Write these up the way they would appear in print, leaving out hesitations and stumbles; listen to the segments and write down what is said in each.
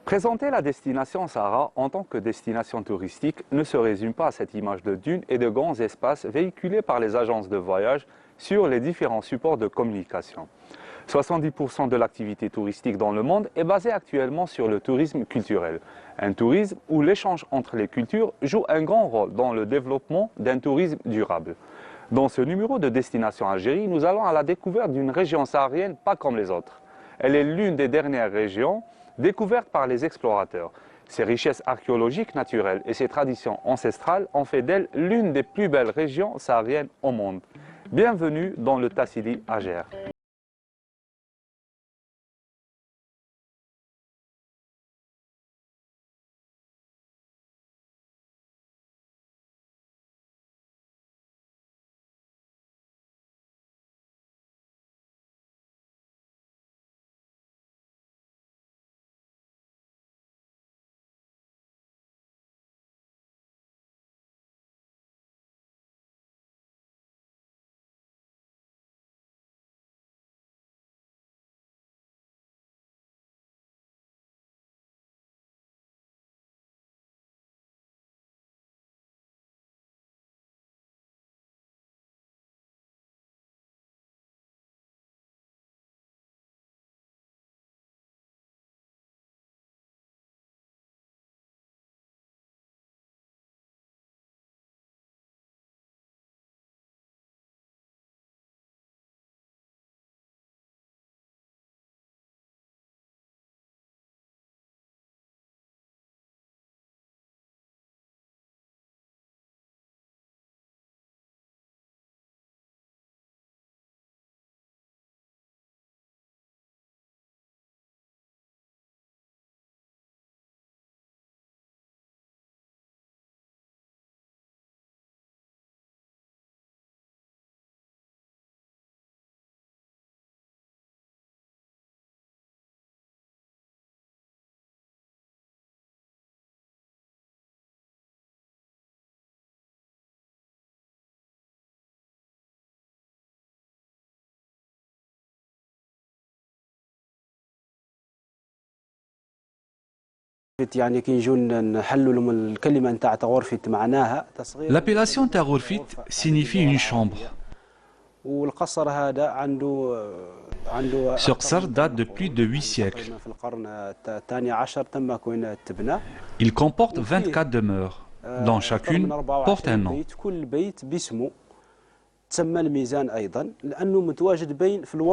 Présenter la destination Sahara en tant que destination touristique ne se résume pas à cette image de dunes et de grands espaces véhiculés par les agences de voyage sur les différents supports de communication. 70% de l'activité touristique dans le monde est basée actuellement sur le tourisme culturel. Un tourisme où l'échange entre les cultures joue un grand rôle dans le développement d'un tourisme durable. Dans ce numéro de Destination Algérie, nous allons à la découverte d'une région saharienne pas comme les autres. Elle est l'une des dernières régions découvertes par les explorateurs. Ses richesses archéologiques naturelles et ses traditions ancestrales ont fait d'elle l'une des plus belles régions sahariennes au monde. Bienvenue dans le Tassili Ager. L'appellation Tarourfit signifie une chambre. Ce qsar date de plus de 8 siècles. Il comporte 24 demeures, dont chacune porte un nom.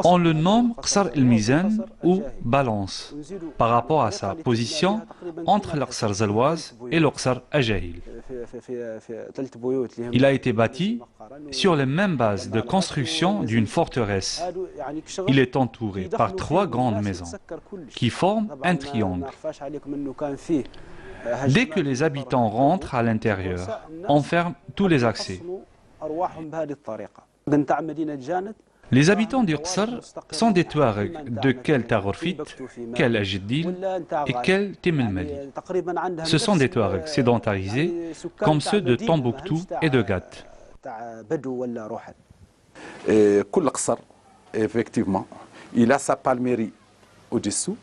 On le nomme Qsar el-Mizan ou balance, par rapport à sa position entre le Qsar Zalwaz et le Qsar Ajahil. Il a été bâti sur les mêmes bases de construction d'une forteresse. Il est entouré par 3 grandes maisons qui forment un triangle. Dès que les habitants rentrent à l'intérieur, on ferme tous les accès. Les habitants du Qsar sont des Touaregs de Kel Tarourfit, Kel Ajeddil et Kel Temelmali. Ce sont des Touaregs sédentarisés comme ceux de Tombouctou et de Ghat. كل قصر effectivement il a sa palmairie au-dessous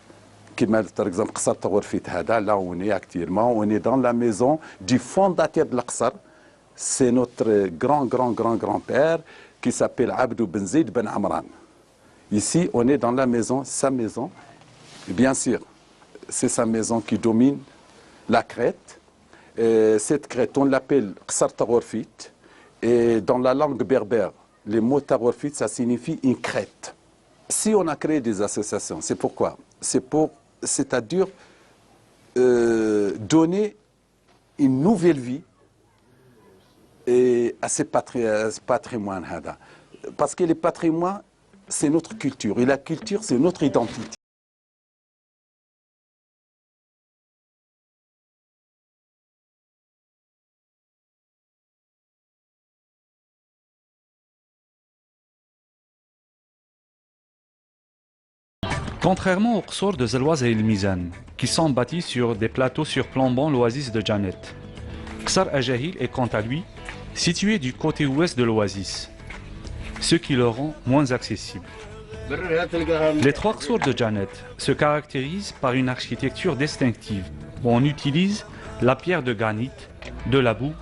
qui par exemple قصر Tarourfit هذا là où on est actuellement on est dans la maison du fondateur de l'Aqsar. C'est notre grand-père qui s'appelle Abdou Ben Zaid Ben Amran. Ici, on est dans la maison, sa maison. Et bien sûr, c'est sa maison qui domine la crête. Et cette crête, on l'appelle Qsar Tarourfit. Et dans la langue berbère, le mot Tarourfit, ça signifie une crête. Si on a créé des associations, c'est pourquoi? C'est-à-dire donner une nouvelle vie et à ce patrimoine. Parce que le patrimoine, c'est notre culture. Et la culture, c'est notre identité. Contrairement aux qsour de Zelwaz et El Mizan, qui sont bâtis sur des plateaux surplombant l'oasis de Janet, Qsar Ajahil est quant à lui situé du côté ouest de l'oasis, ce qui le rend moins accessible. Les trois qsour de Janet se caractérisent par une architecture distinctive, où on utilise la pierre de granit, de la boue,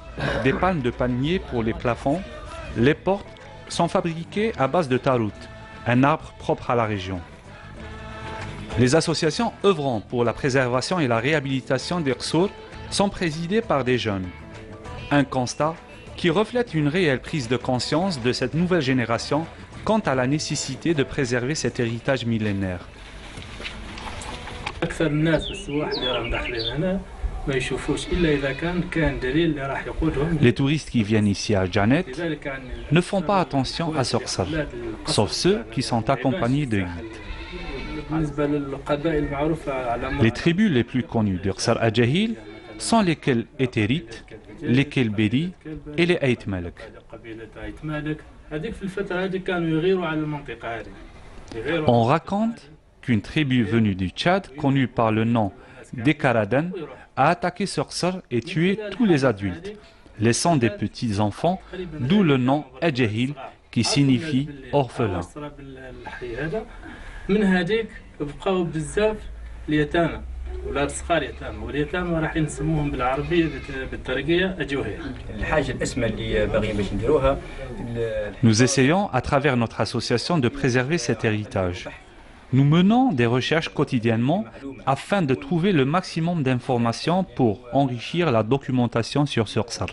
des palmes de palmier pour les plafonds. Les portes sont fabriquées à base de tarout, un arbre propre à la région. Les associations œuvrant pour la préservation et la réhabilitation des qsour sont présidées par des jeunes. Un constat qui reflète une réelle prise de conscience de cette nouvelle génération quant à la nécessité de préserver cet héritage millénaire. Les touristes qui viennent ici à Janet ne font pas attention à Sorsal, sauf ceux qui sont accompagnés de guides. Les tribus les plus connues de Qsar Ajahil sont les Keltérites, les Kelbéri et les Ait Malek. On raconte qu'une tribu venue du Tchad, connue par le nom d'Ekaradan, a attaqué Sorsal et tué tous les adultes, laissant des petits enfants, d'où le nom Ajahil qui signifie orphelin. Nous essayons à travers notre association de préserver cet héritage. Nous menons des recherches quotidiennement afin de trouver le maximum d'informations pour enrichir la documentation sur Sorsal.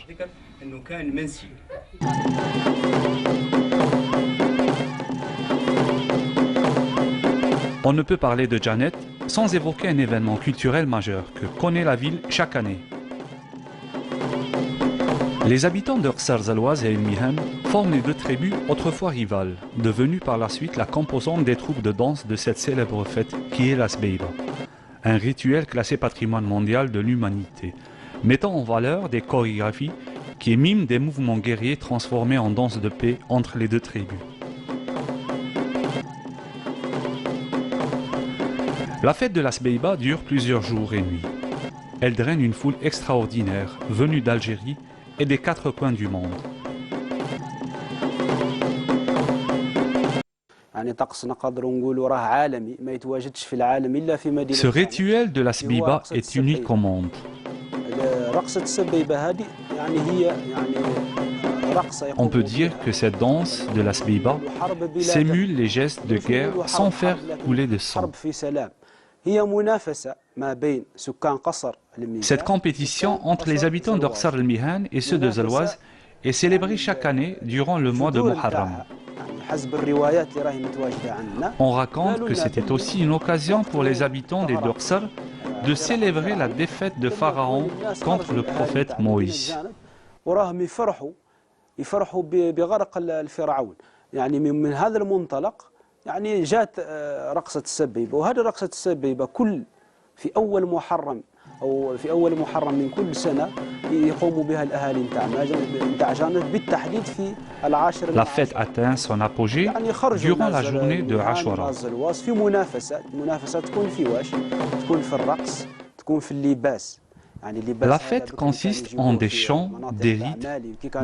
On ne peut parler de Janet sans évoquer un événement culturel majeur que connaît la ville chaque année. Les habitants de Qsar Zelwaz et El Mihan forment les deux tribus autrefois rivales, devenues par la suite la composante des troupes de danse de cette célèbre fête qui est la Sbeiba, un rituel classé patrimoine mondial de l'humanité, mettant en valeur des chorégraphies qui miment des mouvements guerriers transformés en danse de paix entre les deux tribus. La fête de la Sbeiba dure plusieurs jours et nuits. Elle draine une foule extraordinaire venue d'Algérie et des quatre coins du monde. Ce rituel de la Sbeiba est unique au monde. On peut dire que cette danse de la Sbeiba simule les gestes de guerre sans faire couler de sang. Cette compétition entre les habitants de Qsar El Mihan et ceux de Zelwaz est célébrée chaque année durant le mois de Muharram. On raconte que c'était aussi une occasion pour les habitants des Qsar de célébrer la défaite de Pharaon contre le prophète Moïse. يعني جات رقصة السبيبة وهذه رقصة السبيبة في أول محرم أو في أول محرم من كل سنة يقوم بها الأهالي نتاع جانت بالتحديد في العاشر. La fête atteint son apogée durant la journée de Ashura. في منافسة تكون في واش تكون في الرقص تكون في اللباس. La fête consiste en des chants, des rites,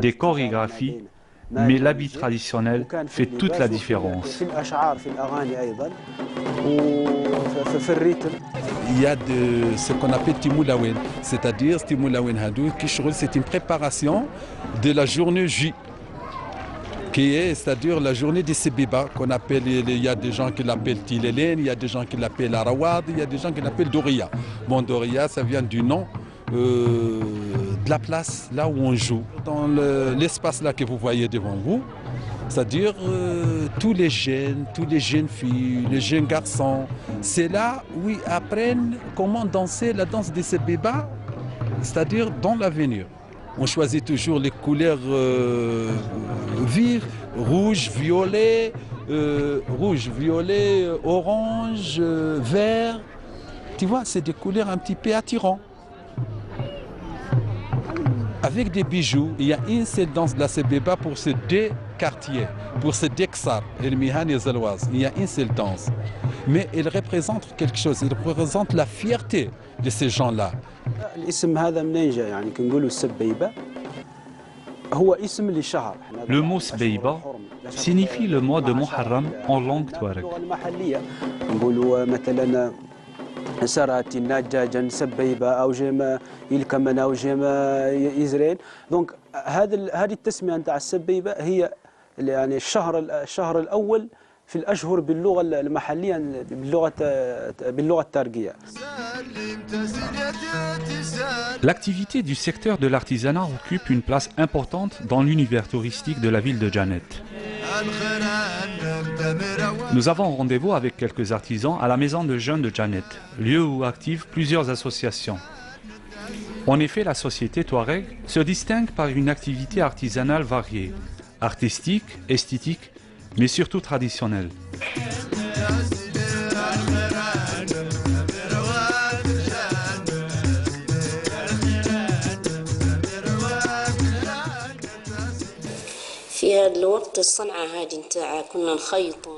des chorégraphies, mais l'habit traditionnel fait toute la différence. Il y a ce qu'on appelle Timoulawen, c'est-à-dire Timoulawen Hadou, c'est une préparation de la journée J, c'est-à-dire la journée des Sbeiba, qu'on appelle, il y a des gens qui l'appellent Tilelen, il y a des gens qui l'appellent Arawad, il y a des gens qui l'appellent Doria. Bon, Doria, ça vient du nom de la place là où on joue, dans l'espace là que vous voyez devant vous, c'est-à-dire tous les jeunes filles, les jeunes garçons, c'est là où ils apprennent comment danser la danse des Sbeiba, c'est-à-dire dans l'avenir. On choisit toujours les couleurs vives, rouge, violet, orange, vert. Tu vois, c'est des couleurs un petit peu attirantes. Avec des bijoux, il y a une seule danse de la Sbeiba pour ces deux quartiers, pour ces deux Qsar, El Mihan et Zelwaz. Il y a une seule danse. mais il représente quelque chose, il représente la fierté de ces gens-là. الاسم هذا منين جاء يعني كنقولوا السبيبة هو اسم لشهر. Le mot Sbeiba signifie le mois de Muharram en langue touareg. اللغة المحلية نقولوا مثلا سراتي نجاجا سبيبة أو جيما يلكمنا أو جيما يزرين. دونك هذه التسمية نتاع السبيبة هي يعني الشهر الأول في الأشهر باللغة المحلية باللغة التارقية. L'activité du secteur de l'artisanat occupe une place importante dans l'univers touristique de la ville de Janet. Nous avons rendez-vous avec quelques artisans à la maison de jeunes de Janet, lieu où activent plusieurs associations. En effet, la société Touareg se distingue par une activité artisanale variée, artistique, esthétique, mais surtout traditionnelle.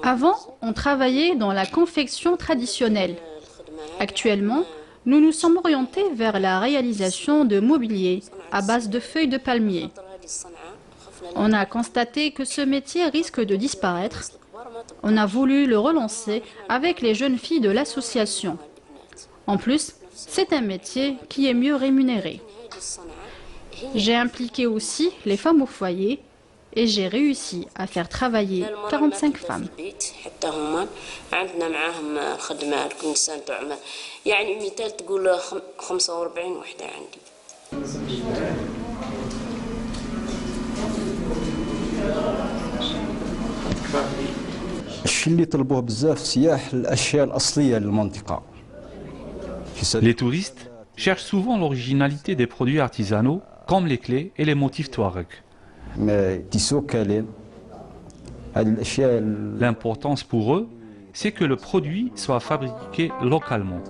Avant, on travaillait dans la confection traditionnelle. Actuellement, nous nous sommes orientés vers la réalisation de mobilier à base de feuilles de palmier. On a constaté que ce métier risque de disparaître. On a voulu le relancer avec les jeunes filles de l'association. En plus, c'est un métier qui est mieux rémunéré. J'ai impliqué aussi les femmes au foyer et j'ai réussi à faire travailler 45 femmes. Les touristes cherchent souvent l'originalité des produits artisanaux comme les clés et les motifs touareg. L'importance pour eux, c'est que le produit soit fabriqué localement.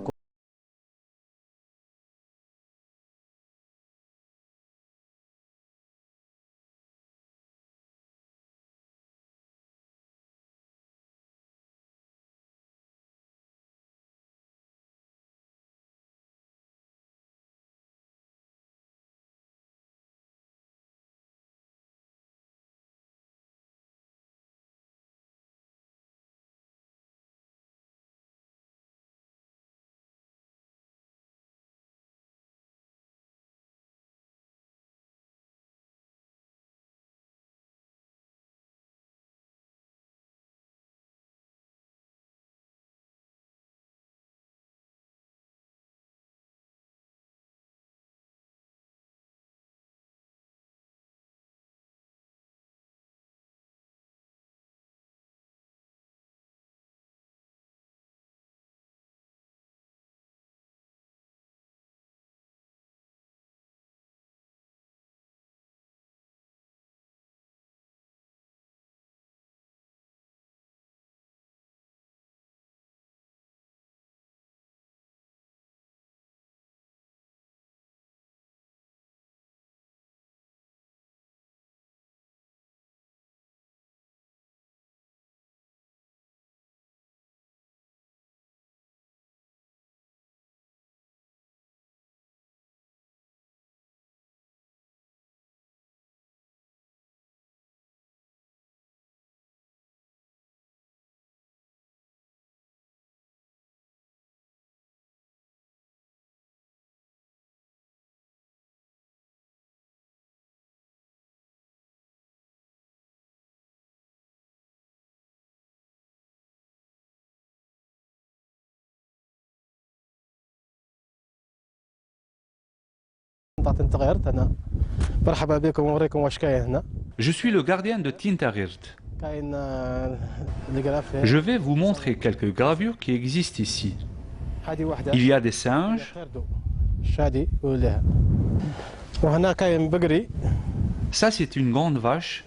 Je suis le gardien de Tintagirt. Je vais vous montrer quelques gravures qui existent ici. Il y a des singes. Ça, c'est une grande vache.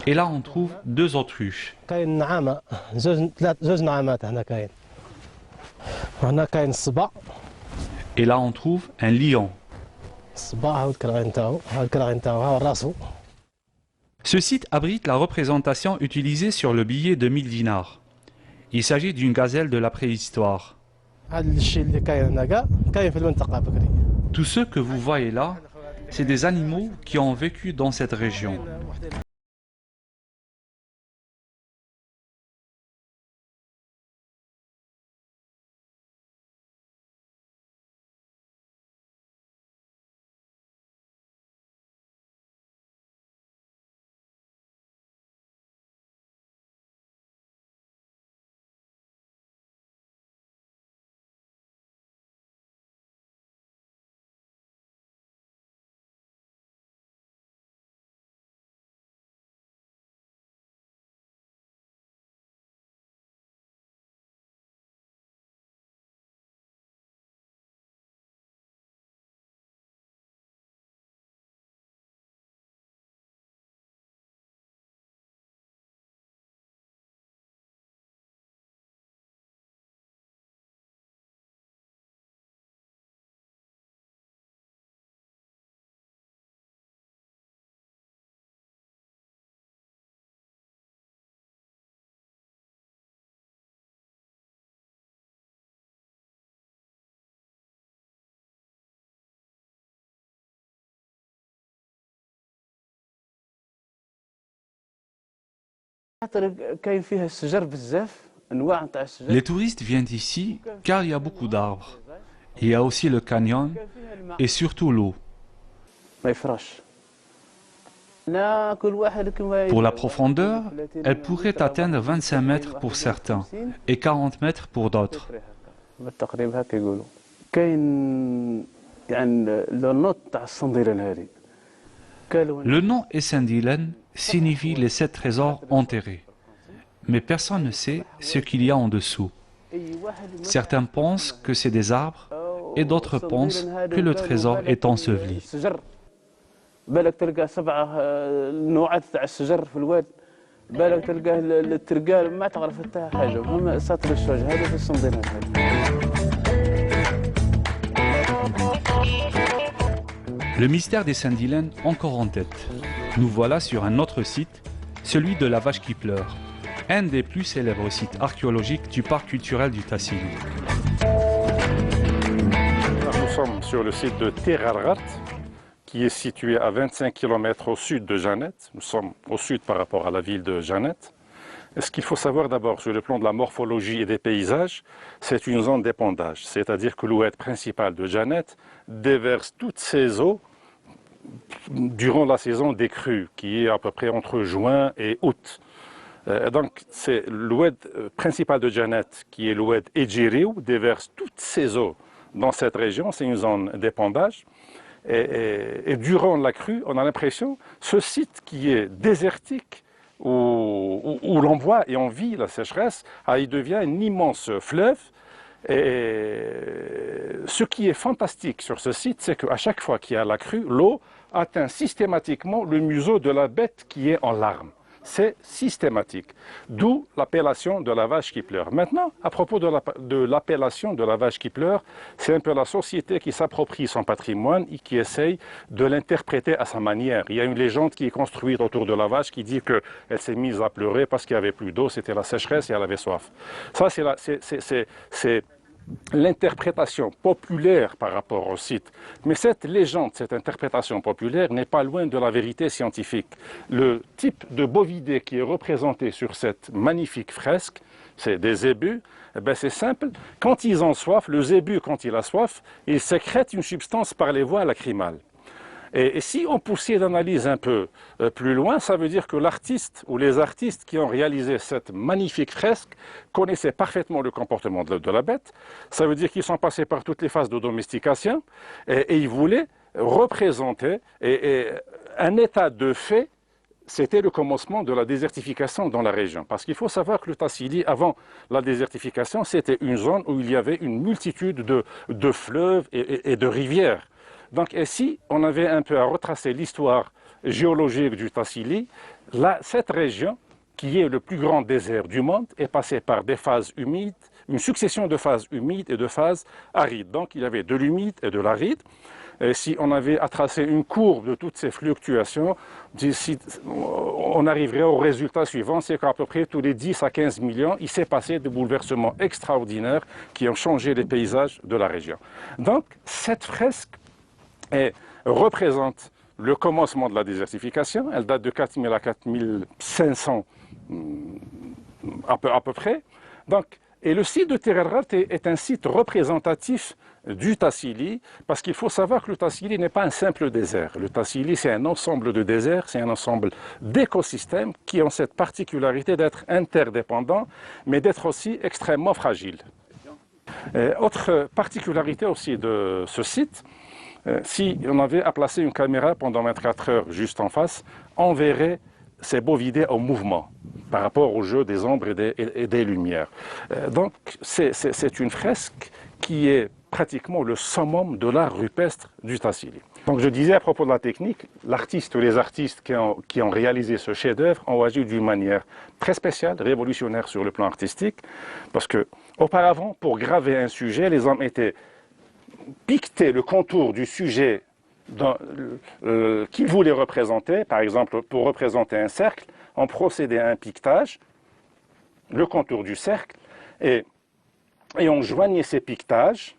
Et là, on trouve deux autruches. Et là, on trouve un lion. Ce site abrite la représentation utilisée sur le billet de 1000 dinars. Il s'agit d'une gazelle de la préhistoire. Tout ce que vous voyez là, c'est des animaux qui ont vécu dans cette région. Les touristes viennent ici car il y a beaucoup d'arbres. Il y a aussi le canyon et surtout l'eau. Pour la profondeur, elle pourrait atteindre 25 mètres pour certains et 40 mètres pour d'autres. Le nom Essendilen signifie les 7 trésors enterrés. Mais personne ne sait ce qu'il y a en dessous. Certains pensent que c'est des arbres et d'autres pensent que le trésor est enseveli. Le mystère des Sendilen encore en tête. Nous voilà sur un autre site, celui de la vache qui pleure, un des plus célèbres sites archéologiques du parc culturel du Tassili. Nous sommes sur le site de Terarrat, qui est situé à 25 km au sud de Janet. Nous sommes au sud par rapport à la ville de Janet. Ce qu'il faut savoir d'abord sur le plan de la morphologie et des paysages, c'est une zone d'épandage, c'est-à-dire que l'oued principal de Janet déverse toutes ses eaux durant la saison des crues, qui est à peu près entre juin et août. Donc c'est l'oued principal de Janet, qui est l'oued Edjiriou, déverse toutes ses eaux dans cette région, c'est une zone d'épandage. Et durant la crue, on a l'impression, ce site qui est désertique, où l'on voit et on vit la sécheresse, il devient un immense fleuve. Et ce qui est fantastique sur ce site, c'est qu'à chaque fois qu'il y a la crue, l'eau atteint systématiquement le museau de la bête qui est en larmes. C'est systématique, d'où l'appellation de la vache qui pleure. Maintenant, à propos de l'appellation de la vache qui pleure, c'est un peu la société qui s'approprie son patrimoine et qui essaye de l'interpréter à sa manière. Il y a une légende qui est construite autour de la vache qui dit qu'elle s'est mise à pleurer parce qu'il n'y avait plus d'eau, c'était la sécheresse et elle avait soif. Ça, c'est l'interprétation populaire par rapport au site. Mais cette légende, cette interprétation populaire n'est pas loin de la vérité scientifique. Le type de bovidé qui est représenté sur cette magnifique fresque, c'est des zébus. C'est simple, quand ils ont soif, le zébu, quand il a soif, il sécrète une substance par les voies lacrymales. Et si on poussait l'analyse un peu plus loin, ça veut dire que l'artiste ou les artistes qui ont réalisé cette magnifique fresque connaissaient parfaitement le comportement de la bête. Ça veut dire qu'ils sont passés par toutes les phases de domestication et ils voulaient représenter un état de fait. C'était le commencement de la désertification dans la région. Parce qu'il faut savoir que le Tassili, avant la désertification, c'était une zone où il y avait une multitude de fleuves et de rivières. Donc ici, on avait un peu à retracer l'histoire géologique du Tassili. Là, cette région, qui est le plus grand désert du monde, est passée par des phases humides, une succession de phases humides et de phases arides. Donc il y avait de l'humide et de l'aride. Et si on avait à tracer une courbe de toutes ces fluctuations, on arriverait au résultat suivant, c'est qu'à peu près tous les 10 à 15 millions, il s'est passé des bouleversements extraordinaires qui ont changé les paysages de la région. Donc, cette fresque représente le commencement de la désertification. Elle date de 4000 à 4500 à peu près. Donc, et le site de Tir El Ghart est un site représentatif du Tassili, parce qu'il faut savoir que le Tassili n'est pas un simple désert. Le Tassili, c'est un ensemble de déserts, c'est un ensemble d'écosystèmes qui ont cette particularité d'être interdépendants, mais d'être aussi extrêmement fragiles. Autre particularité aussi de ce site, si on avait à placer une caméra pendant 24 heures juste en face, on verrait ces bovidés en mouvement par rapport au jeu des ombres et des lumières. Donc c'est une fresque qui est pratiquement le summum de l'art rupestre du Tassili. Donc je disais à propos de la technique, l'artiste ou les artistes qui ont réalisé ce chef-d'œuvre ont agi d'une manière très spéciale, révolutionnaire sur le plan artistique, parce que auparavant, pour graver un sujet, les hommes étaient piquetés le contour du sujet qu'ils voulaient représenter. Par exemple, pour représenter un cercle, on procédait à un piquetage, le contour du cercle, et on joignait ces piquetages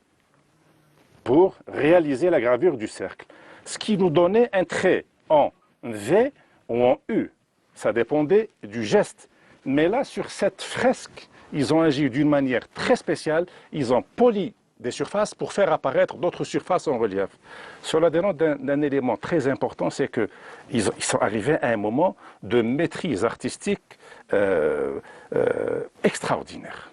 pour réaliser la gravure du cercle. Ce qui nous donnait un trait en V ou en U. Ça dépendait du geste. Mais là, sur cette fresque, ils ont agi d'une manière très spéciale. Ils ont poli des surfaces pour faire apparaître d'autres surfaces en relief. Cela dénote d'un élément très important, c'est qu'ils sont arrivés à un moment de maîtrise artistique extraordinaire.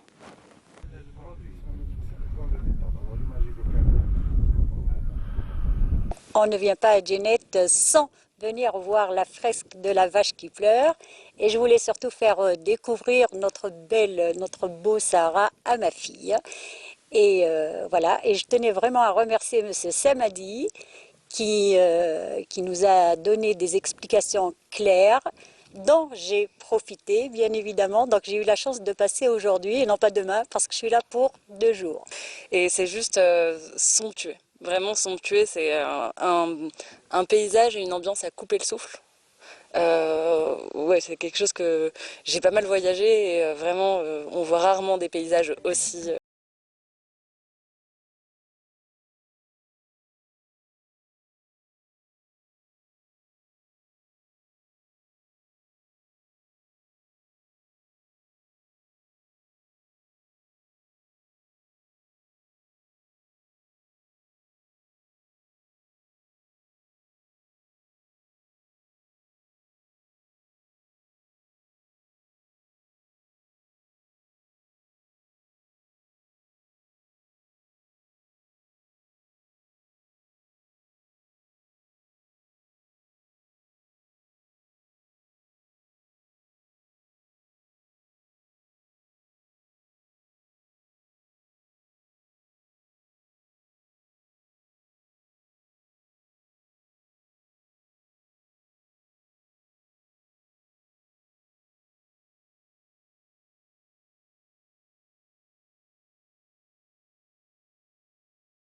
On ne vient pas à Djennet sans venir voir la fresque de la vache qui pleure. Et je voulais surtout faire découvrir notre beau Sahara à ma fille. Et voilà, et je tenais vraiment à remercier M. Samadi qui nous a donné des explications claires dont j'ai profité, bien évidemment. Donc j'ai eu la chance de passer aujourd'hui et non pas demain parce que je suis là pour 2 jours. Et c'est juste somptueux, vraiment somptueux. C'est un paysage et une ambiance à couper le souffle. Ouais, c'est quelque chose que j'ai pas mal voyagé et vraiment on voit rarement des paysages aussi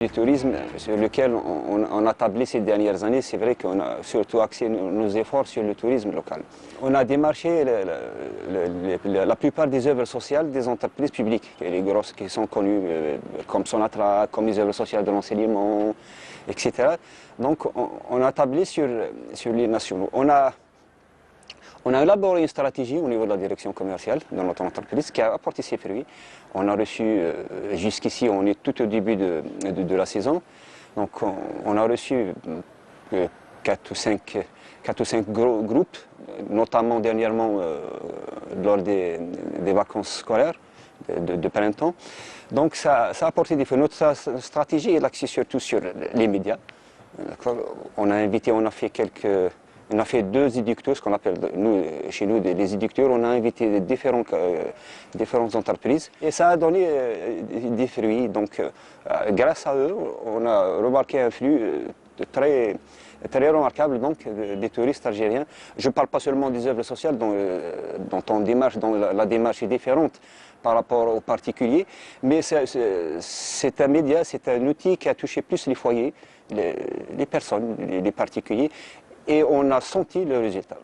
Le tourisme sur lequel on a tablé ces dernières années, c'est vrai qu'on a surtout axé nos efforts sur le tourisme local. On a démarché la plupart des œuvres sociales des entreprises publiques, les grosses qui sont connues comme Sonatra, comme les œuvres sociales de l'enseignement, etc. Donc on a tablé sur les nationaux. On a élaboré une stratégie au niveau de la direction commerciale de notre entreprise qui a apporté ses fruits. On a reçu, jusqu'ici, on est tout au début de la saison, donc on a reçu 4 ou 5 groupes, notamment dernièrement lors des vacances scolaires de printemps. Donc ça a apporté des fruits. Notre stratégie est axée surtout sur les médias. On a fait 2 éducteurs, ce qu'on appelle chez nous des éducteurs. On a invité différentes entreprises et ça a donné des fruits. Donc, grâce à eux, on a remarqué un flux très remarquable des touristes algériens. Je ne parle pas seulement des œuvres sociales dont la démarche est différente. par rapport aux particuliers, mais c'est un média, c'est un outil qui a touché plus les foyers, les personnes, les particuliers, et on a senti le résultat.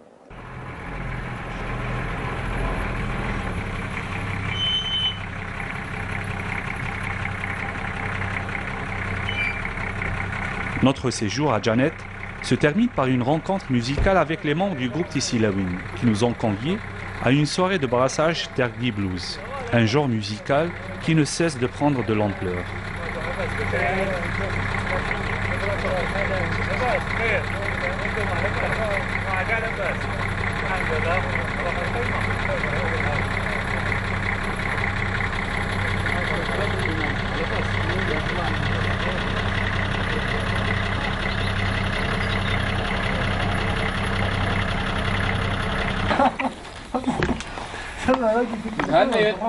Notre séjour à Janet se termine par une rencontre musicale avec les membres du groupe Tissilawin, qui nous ont conviés à une soirée de brassage d'Ergui Blues, un genre musical qui ne cesse de prendre de l'ampleur.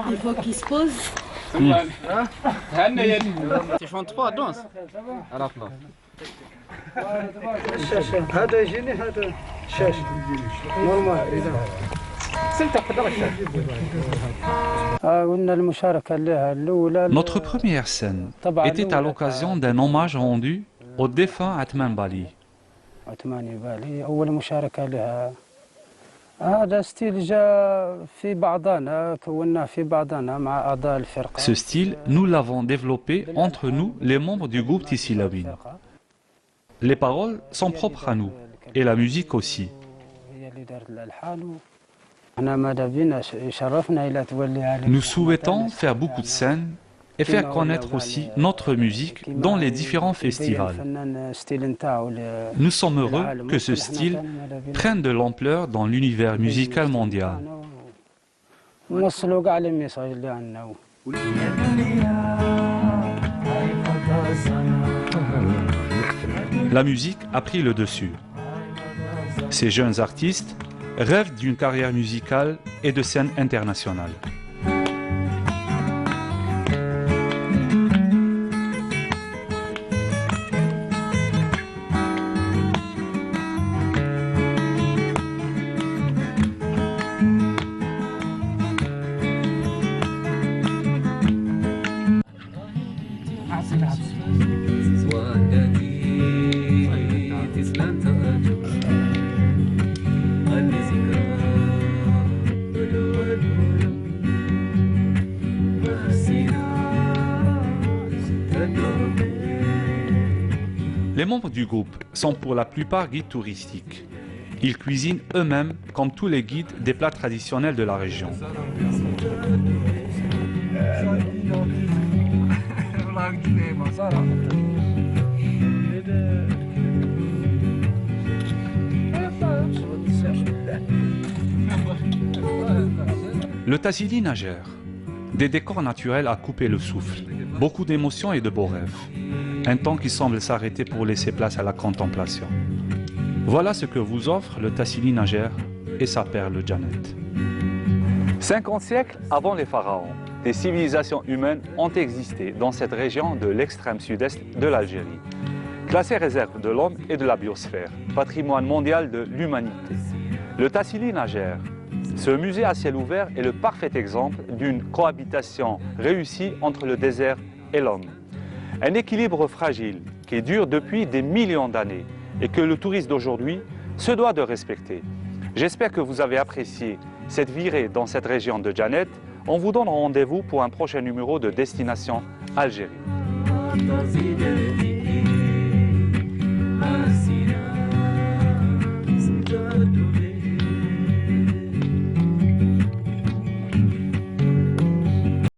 Il faut qu'il se pose. Tu chantes pas, danse. Notre première scène était à l'occasion d'un hommage rendu au défunt Atman Bali. Ce style, nous l'avons développé entre nous, les membres du groupe Tissilawin. Les paroles sont propres à nous, et la musique aussi. Nous souhaitons faire beaucoup de scènes et faire connaître aussi notre musique dans les différents festivals. Nous sommes heureux que ce style prenne de l'ampleur dans l'univers musical mondial. La musique a pris le dessus. Ces jeunes artistes rêvent d'une carrière musicale et de scène internationale. Les membres du groupe sont pour la plupart guides touristiques. Ils cuisinent eux-mêmes, comme tous les guides, des plats traditionnels de la région. Le Tassili Najer, des décors naturels à couper le souffle, beaucoup d'émotions et de beaux rêves. Un temps qui semble s'arrêter pour laisser place à la contemplation. Voilà ce que vous offre le Tassili Najer et sa perle Janet. 50 siècles avant les pharaons, des civilisations humaines ont existé dans cette région de l'extrême sud-est de l'Algérie. Classée réserve de l'homme et de la biosphère, patrimoine mondial de l'humanité. Le Tassili Najer, ce musée à ciel ouvert est le parfait exemple d'une cohabitation réussie entre le désert et l'homme. Un équilibre fragile qui dure depuis des millions d'années et que le touriste d'aujourd'hui se doit de respecter. J'espère que vous avez apprécié cette virée dans cette région de Janet. On vous donne rendez-vous pour un prochain numéro de Destination Algérie.